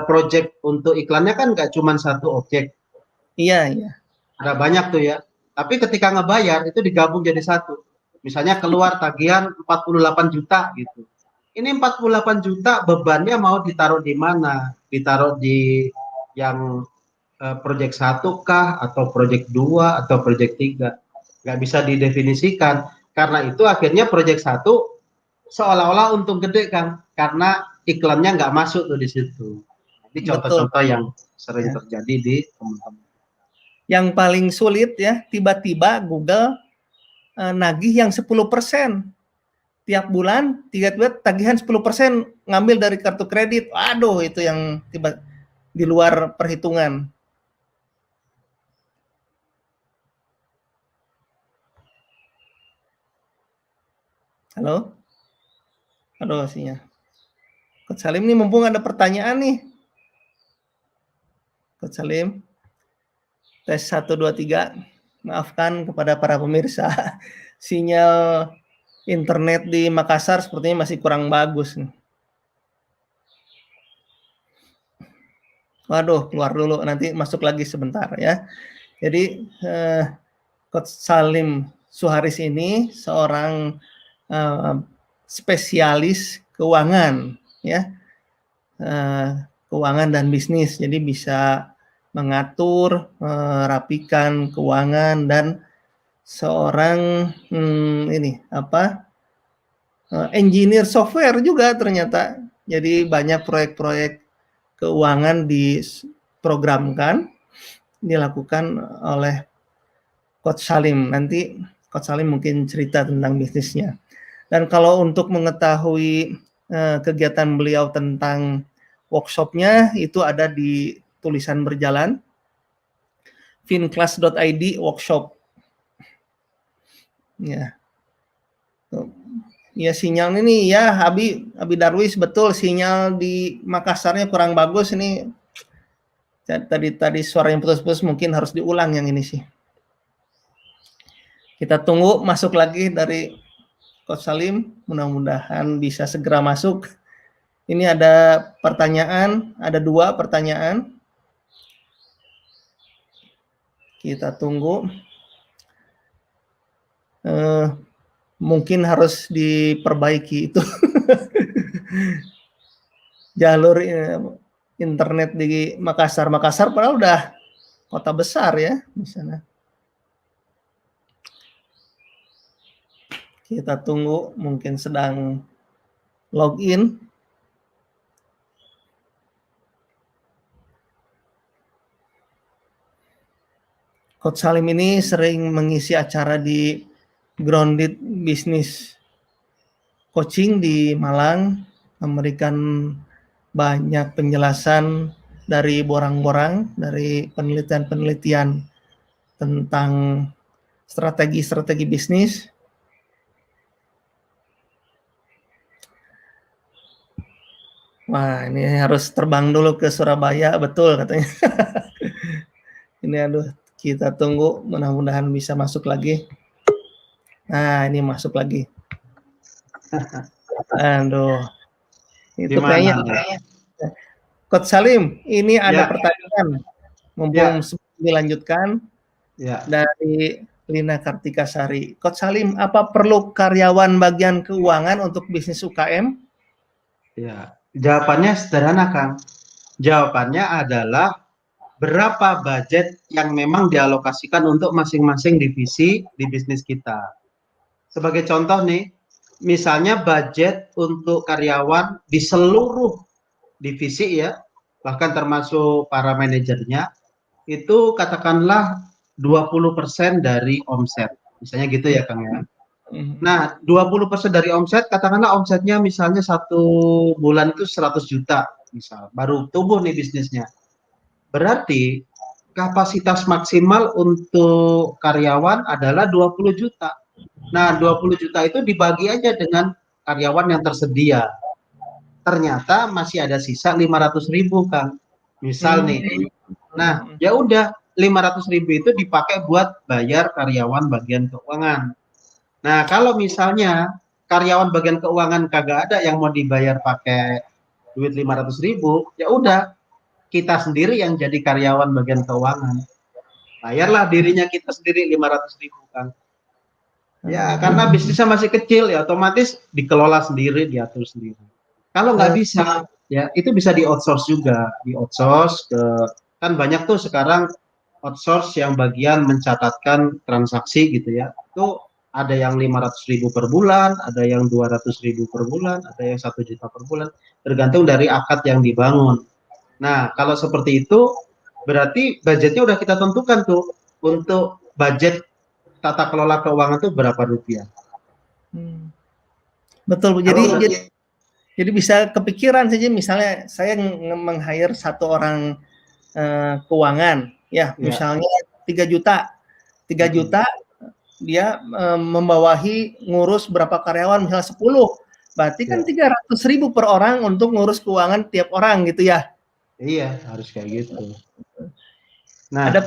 project untuk iklannya kan nggak cuma satu objek, Iya, iya. ada banyak tuh ya. Tapi ketika ngebayar itu digabung jadi satu. Misalnya keluar tagihan 48 juta gitu. Ini 48 juta bebannya mau ditaruh di mana? Ditaruh di yang project 1 kah atau project 2 atau project 3? Nggak bisa didefinisikan. Karena itu akhirnya project 1 seolah-olah untung gede kan, karena iklannya nggak masuk tuh di situ. Ini Betul. contoh-contoh yang sering Ya. terjadi di teman-teman. Yang paling sulit ya, tiba-tiba Google nagih yang 10%. Tiap bulan, tiba-tiba tagihan 10% ngambil dari kartu kredit. Aduh, itu yang tiba di luar perhitungan. Halo? Aduh, sinyal. Coach Salim nih, mumpung ada pertanyaan nih. Coach Salim. Tes 1, 2, 3. Maafkan kepada para pemirsa. Sinyal internet di Makassar sepertinya masih kurang bagus nih. Waduh, keluar dulu, nanti masuk lagi sebentar ya. Jadi Coach Salim Suharis ini seorang spesialis keuangan ya, keuangan dan bisnis. Jadi bisa mengatur, merapikan keuangan, dan seorang engineer software juga ternyata. Jadi banyak proyek-proyek keuangan diprogramkan, dilakukan oleh Coach Salim. Nanti Coach Salim mungkin cerita tentang bisnisnya. Dan kalau untuk mengetahui kegiatan beliau tentang workshopnya, itu ada di tulisan berjalan finclass.id workshop. Ya. Ya, sinyal ini ya Abi Darwis, betul sinyal di Makassarnya kurang bagus ini. Tadi suara yang putus-putus, mungkin harus diulang yang ini sih. Kita tunggu masuk lagi dari Coach Salim, mudah-mudahan bisa segera masuk. Ini ada pertanyaan, ada 2 pertanyaan. Kita tunggu. Mungkin harus diperbaiki itu jalur internet di Makassar. Makassar padahal udah kota besar ya di sana. Kita tunggu, mungkin sedang login. Coach Salim ini sering mengisi acara di Grounded Business Coaching di Malang, memberikan banyak penjelasan dari borang-borang, dari penelitian-penelitian tentang strategi-strategi bisnis. Wah, ini harus terbang dulu ke Surabaya, betul katanya. Ini aduh, kita tunggu, mudah-mudahan bisa masuk lagi. Nah, ini masuk lagi. Aduh. Itu kayaknya. Coach Salim, ini ada pertanyaan. Mumpung dilanjutkan dari Lina Kartika Sari. Coach Salim, apa perlu karyawan bagian keuangan untuk bisnis UKM? Ya, jawabannya sederhana, Kang. Jawabannya adalah berapa budget yang memang dialokasikan untuk masing-masing divisi di bisnis kita. Sebagai contoh nih, misalnya budget untuk karyawan di seluruh divisi ya, bahkan termasuk para manajernya, itu katakanlah 20% dari omset. Misalnya gitu ya, Kang ya. Nah, 20% dari omset, katakanlah omsetnya misalnya 1 bulan itu 100 juta, misal, baru tumbuh nih bisnisnya. Berarti kapasitas maksimal untuk karyawan adalah 20 juta. Nah, 20 juta itu dibagi aja dengan karyawan yang tersedia. Ternyata masih ada sisa 500.000, Kang. Misal nih. Nah, ya udah 500.000 itu dipakai buat bayar karyawan bagian keuangan. Nah, kalau misalnya karyawan bagian keuangan kagak ada yang mau dibayar pakai duit 500.000, ya udah kita sendiri yang jadi karyawan bagian keuangan. Bayarlah dirinya kita sendiri 500.000 kan. Ya karena bisnisnya masih kecil ya otomatis dikelola sendiri, diatur sendiri. Kalau nggak bisa, ya itu bisa di outsource juga, di outsource ke, kan banyak tuh sekarang outsource yang bagian mencatatkan transaksi gitu ya. Itu ada yang 500.000 per bulan, ada yang 200.000 per bulan, ada yang 1 juta per bulan, tergantung dari akad yang dibangun. Nah, kalau seperti itu berarti budgetnya udah kita tentukan tuh untuk budget tata kelola keuangan tuh berapa rupiah. Betul. Kalau Jadi bisa kepikiran saja misalnya saya meng-hire satu orang keuangan ya, misalnya 3 juta. 3 juta dia membawahi ngurus berapa karyawan misalnya 10. Berarti kan 300.000 per orang untuk ngurus keuangan tiap orang gitu ya. Iya, harus kayak gitu. Nah, Ada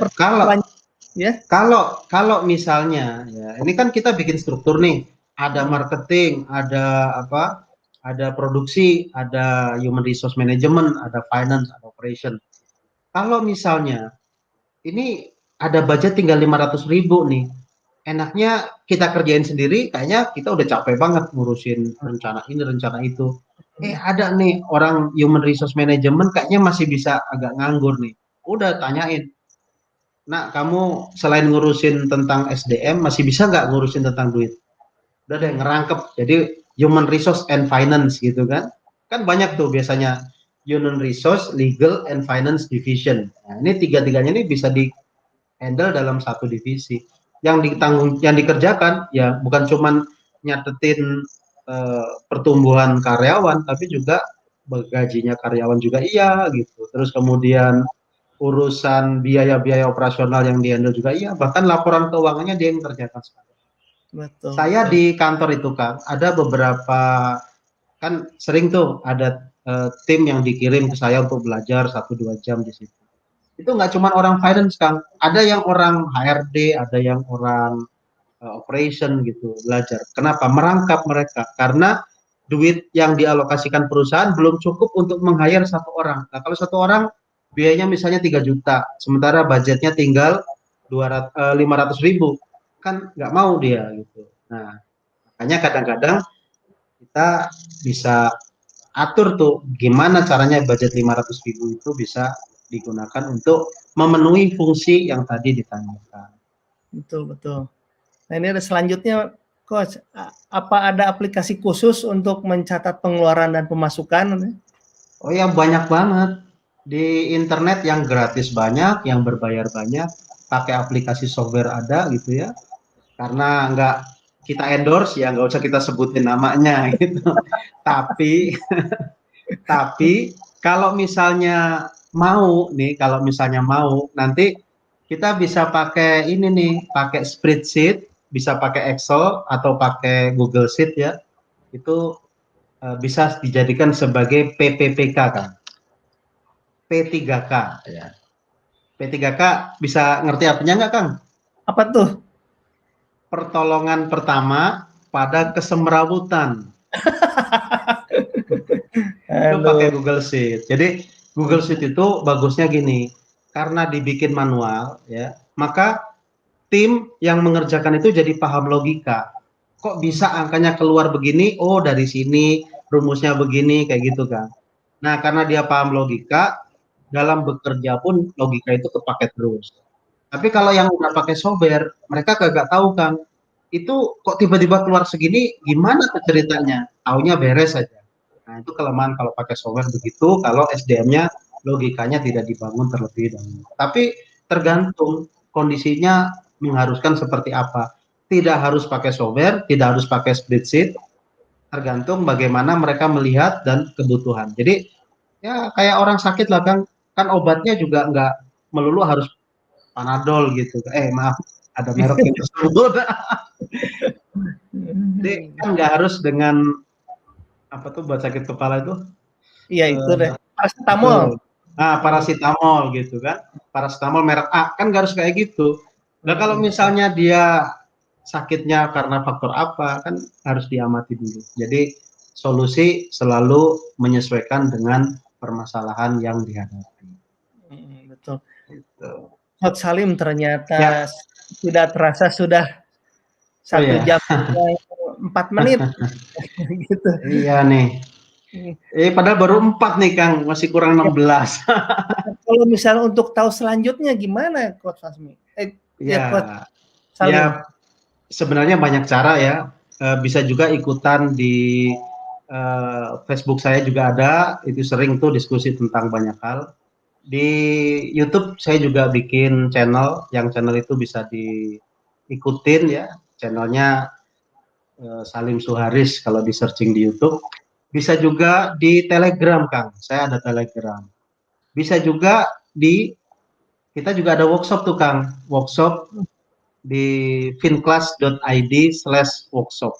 kalau misalnya ya, ini kan kita bikin struktur nih, ada marketing, ada apa? Ada produksi, ada human resource management, ada finance, ada operation. Kalau misalnya ini ada budget tinggal 500.000 nih, enaknya kita kerjain sendiri, kayaknya kita udah capek banget ngurusin rencana ini, rencana itu. Ada nih orang human resource management kayaknya masih bisa agak nganggur nih. Udah tanyain, nah kamu selain ngurusin tentang SDM, masih bisa nggak ngurusin tentang duit? Udah deh ngerangkep, jadi human resource and finance gitu kan. Kan banyak tuh biasanya human resource, legal, and finance division. Nah, ini tiga-tiganya ini bisa di handle dalam satu divisi. Yang ditanggung, yang dikerjakan ya bukan cuman nyatetin pertumbuhan karyawan, tapi juga gajinya karyawan juga iya gitu. Terus kemudian urusan biaya-biaya operasional yang dihandle juga iya, bahkan laporan keuangannya dia yang kerjakan sekarang. Saya di kantor itu Kang, ada beberapa, kan sering tuh ada tim yang dikirim ke saya untuk belajar 1-2 jam di situ. Itu nggak cuma orang finance Kang, ada yang orang HRD, ada yang orang operation gitu belajar. Kenapa? Merangkap mereka karena duit yang dialokasikan perusahaan belum cukup untuk meng-hire satu orang. Nah, kalau satu orang biayanya misalnya 3 juta, sementara budgetnya tinggal 500.000, kan nggak mau dia gitu. Nah, makanya kadang-kadang kita bisa atur tuh gimana caranya budget 500.000 itu bisa digunakan untuk memenuhi fungsi yang tadi ditanyakan. Betul. Nah ini ada selanjutnya, Coach. Apa ada aplikasi khusus untuk mencatat pengeluaran dan pemasukan? Oh ya banyak banget. Di internet yang gratis banyak, yang berbayar banyak. Pakai aplikasi software ada gitu ya. Karena nggak kita endorse ya, nggak usah kita sebutin namanya gitu. Tapi kalau misalnya mau nanti kita bisa pakai ini nih, pakai spreadsheet, bisa pakai Excel atau pakai Google Sheet ya. Itu bisa dijadikan sebagai PPPK kan. P3K ya. P3K bisa ngerti artinya nggak Kang? Apa tuh? Pertolongan pertama pada kesemrawutan. Itu pakai Google Sheet. Jadi Google Sheet itu bagusnya gini, karena dibikin manual ya, maka tim yang mengerjakan itu jadi paham logika. Kok bisa angkanya keluar begini? Oh, dari sini rumusnya begini kayak gitu kan. Nah, karena dia paham logika, dalam bekerja pun logika itu kepake terus. Tapi kalau yang udah pakai software, mereka kagak tahu kan. Itu kok tiba-tiba keluar segini, gimana tuh ceritanya? Taunya beres saja. Nah, itu kelemahan kalau pakai software begitu, kalau SDM-nya logikanya tidak dibangun terlebih dahulu. Tapi tergantung kondisinya mengharuskan seperti apa. Tidak harus pakai software, tidak harus pakai spreadsheet, tergantung bagaimana mereka melihat dan kebutuhan. Jadi ya kayak orang sakit lah kan obatnya juga nggak melulu harus Panadol gitu. Maaf, ada merek yang tersebut. Jadi kan nggak harus dengan apa tuh buat sakit kepala itu? Iya itu deh. Paracetamol. Nah, paracetamol gitu kan. Paracetamol merek A kan nggak harus kayak gitu. Nah kalau misalnya dia sakitnya karena faktor apa kan harus diamati dulu. Jadi solusi selalu menyesuaikan dengan permasalahan yang dihadapi. Betul. Gitu. Coach Salim ternyata Ya. tidak terasa sudah 1 ya. jam 4 menit. Gitu. Iya nih. Padahal baru 4 nih Kang, masih kurang 16. Kalau misalnya untuk tahu selanjutnya gimana Coach Fasmi? Coach Salim. Ya sebenarnya banyak cara ya. Bisa juga ikutan di Facebook saya juga ada, itu sering tuh diskusi tentang banyak hal. Di YouTube saya juga bikin channel, yang channel itu bisa diikutin ya. Channelnya Salim Suharis kalau di searching di YouTube. Bisa juga di Telegram Kang, saya ada Telegram. Bisa juga kita juga ada workshop tuh Kang, workshop di finclass.id/workshop.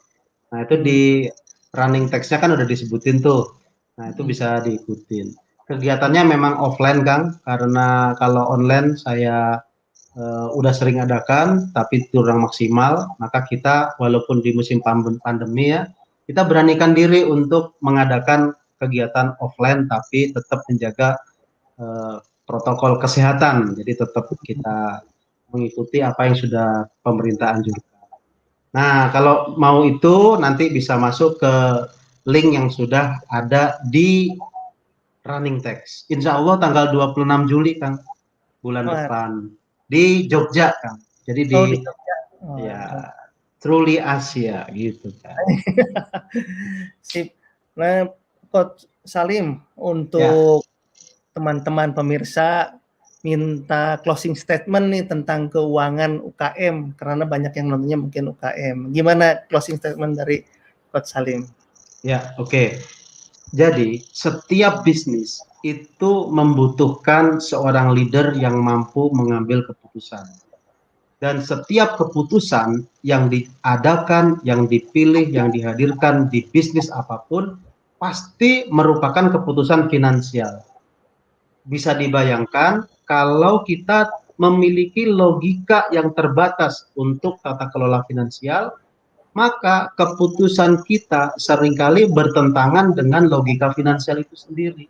Nah itu di running text-nya kan udah disebutin tuh. Nah itu bisa diikutin. Kegiatannya memang offline Kang, karena kalau online saya udah sering adakan, tapi kurang maksimal. Maka kita walaupun di musim pandemi ya, kita beranikan diri untuk mengadakan kegiatan offline, tapi tetap menjaga protokol kesehatan. Jadi tetap kita mengikuti apa yang sudah pemerintah anjurkan. Nah, kalau mau itu nanti bisa masuk ke link yang sudah ada di running text. Insya Allah tanggal 26 Juli, Kang, bulan depan. Di Jogja, Kang. Jadi di Jogja. Ya, Truly Asia, gitu, Kang. Sip. Nah, Coach Salim, untuk teman-teman pemirsa, minta closing statement nih tentang keuangan UKM, karena banyak yang nontonnya mungkin UKM. Gimana closing statement dari Coach Salim? Ya, oke. Jadi, setiap bisnis itu membutuhkan seorang leader yang mampu mengambil keputusan. Dan setiap keputusan yang diadakan, yang dipilih, yang dihadirkan di bisnis apapun, pasti merupakan keputusan finansial. Bisa dibayangkan kalau kita memiliki logika yang terbatas untuk tata kelola finansial, maka keputusan kita seringkali bertentangan dengan logika finansial itu sendiri.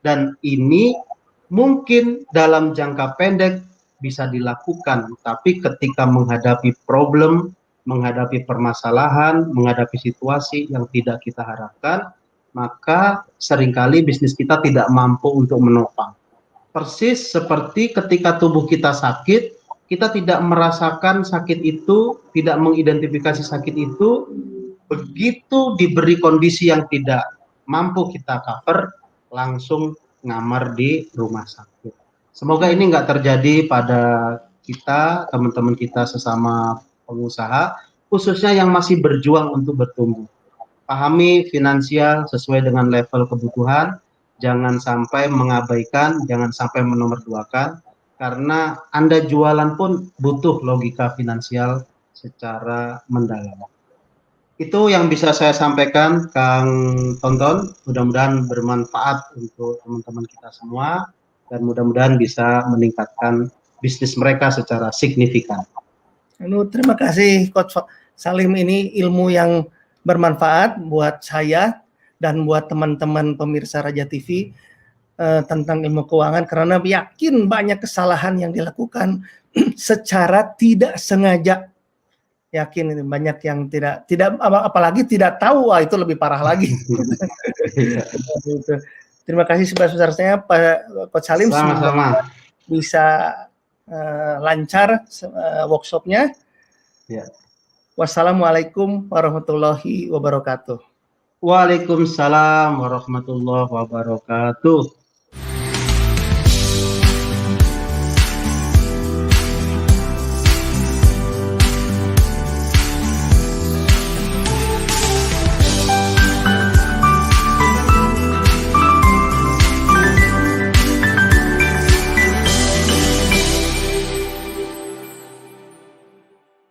Dan ini mungkin dalam jangka pendek bisa dilakukan, tapi ketika menghadapi problem, menghadapi permasalahan, menghadapi situasi yang tidak kita harapkan, maka seringkali bisnis kita tidak mampu untuk menopang. Persis seperti ketika tubuh kita sakit, kita tidak merasakan sakit itu, tidak mengidentifikasi sakit itu, begitu diberi kondisi yang tidak mampu kita cover, langsung ngamar di rumah sakit. Semoga ini nggak terjadi pada kita, teman-teman kita sesama pengusaha, khususnya yang masih berjuang untuk bertumbuh. Pahami finansial sesuai dengan level kebutuhan, jangan sampai mengabaikan, jangan sampai menomorduakan, karena Anda jualan pun butuh logika finansial secara mendalam. Itu yang bisa saya sampaikan, Kang Tonton. Mudah-mudahan bermanfaat untuk teman-teman kita semua, dan mudah-mudahan bisa meningkatkan bisnis mereka secara signifikan. Terima kasih Coach Salim, ini ilmu yang bermanfaat buat saya dan buat teman-teman pemirsa Raja TV tentang ilmu keuangan, karena yakin banyak kesalahan yang dilakukan secara tidak sengaja. Yakin ini banyak yang tidak apalagi tidak tahu, itu lebih parah lagi. Terima kasih sebesar-besarnya Pak Coach Salim. Sama-sama. Bisa lancar workshopnya. Ya. Wassalamualaikum warahmatullahi wabarakatuh. Waalaikumsalam warahmatullahi wabarakatuh.